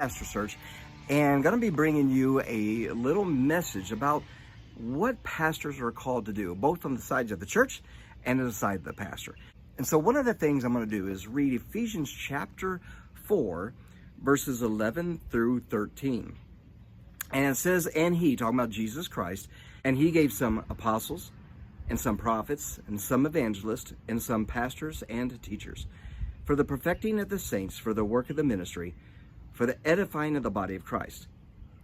Pastor Search, and going to be bringing you a little message about what pastors are called to do, both on the sides of the church and on the side of the pastor. And so one of the things I'm going to do is read Ephesians chapter 4, verses 11 through 13. And it says, and he, talking about Jesus Christ, and he gave some apostles, and some prophets, and some evangelists, and some pastors and teachers, for the perfecting of the saints, for the work of the ministry, for the edifying of the body of Christ,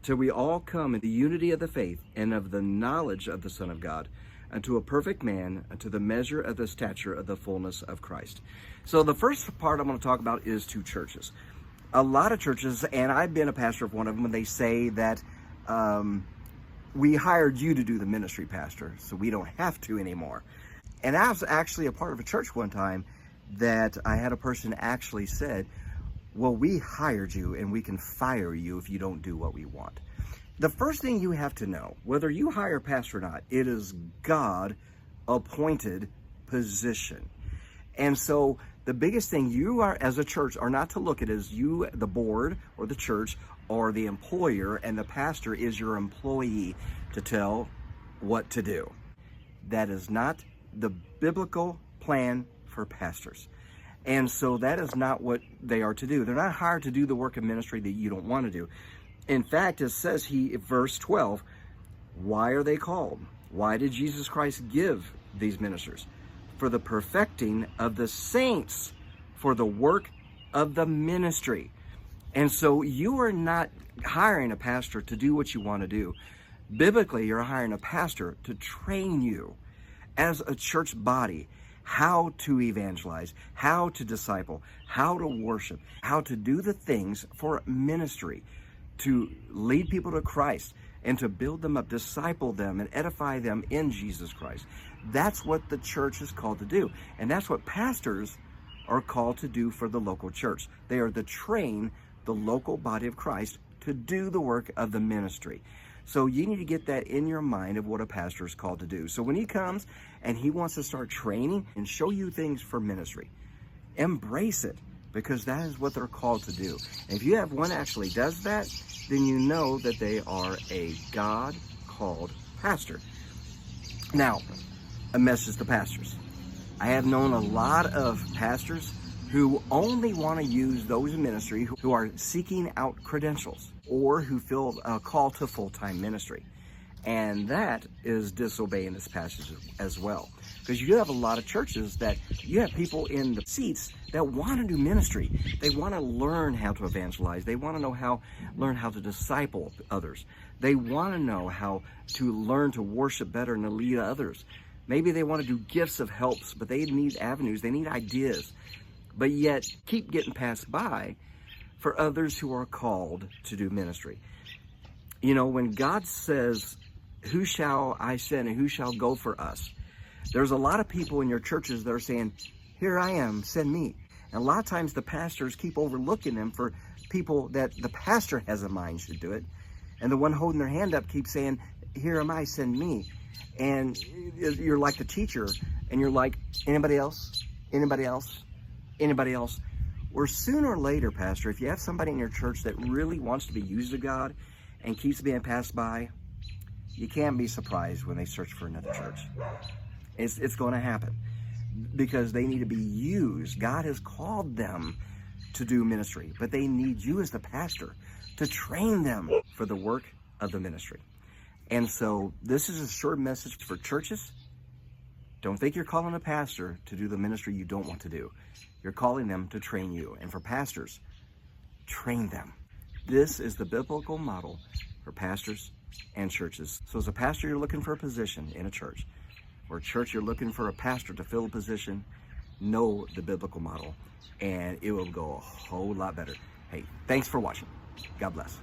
till we all come in the unity of the faith and of the knowledge of the Son of God, unto a perfect man, unto the measure of the stature of the fullness of Christ. So the first part I'm going to talk about is to churches. A lot of churches, and I've been a pastor of one of them, and they say that we hired you to do the ministry, pastor, so we don't have to anymore. And I was actually a part of a church one time that I had a person actually said, well, we hired you and we can fire you if you don't do what we want. The first thing you have to know, whether you hire a pastor or not, it is God-appointed position. And so the biggest thing you are as a church are not to look at as you, the board or the church or the employer, and the pastor is your employee to tell what to do. That is not the biblical plan for pastors. And so that is not what they are to do. They're not hired to do the work of ministry that you don't want to do. In fact, it says verse 12, why are they called? Why did Jesus Christ give these ministers? For the perfecting of the saints, for the work of the ministry. And so you are not hiring a pastor to do what you want to do. Biblically, you're hiring a pastor to train you as a church body how to evangelize, how to disciple, how to worship, how to do the things for ministry, to lead people to Christ and to build them up, disciple them, and edify them in Jesus Christ. That's what the church is called to do. And that's what pastors are called to do for the local church. They are to train the local body of Christ to do the work of the ministry. So you need to get that in your mind of what a pastor is called to do. So when he comes and he wants to start training and show you things for ministry, embrace it, because that is what they're called to do. And if you have one actually does that, then you know that they are a God-called pastor. Now, a message to pastors. I have known a lot of pastors who only want to use those in ministry who are seeking out credentials or who feel a call to full-time ministry. And that is disobeying this passage as well. Because you have a lot of churches that you have people in the seats that want to do ministry. They want to learn how to evangelize. They want to learn how to disciple others. They want to know how to learn to worship better and to lead others. Maybe they want to do gifts of helps, but they need avenues. They need ideas. But yet keep getting passed by for others who are called to do ministry. You know, when God says, who shall I send and who shall go for us? There's a lot of people in your churches that are saying, here I am, send me. And a lot of times the pastors keep overlooking them for people that the pastor has in mind should do it. And the one holding their hand up keeps saying, here am I, send me. And you're like the teacher, and you're like, anybody else? Anybody else? Anybody else? Or sooner or later, pastor, if you have somebody in your church that really wants to be used of God and keeps being passed by, you can't be surprised when they search for another church. It's going to happen because they need to be used. God has called them to do ministry, but they need you as the pastor to train them for the work of the ministry. And so this is a short message for churches. Don't think you're calling a pastor to do the ministry you don't want to do. You're calling them to train you. And for pastors, train them. This is the biblical model for pastors and churches. So as a pastor, you're looking for a position in a church. Or a church, you're looking for a pastor to fill a position. Know the biblical model, and it will go a whole lot better. Hey, thanks for watching. God bless.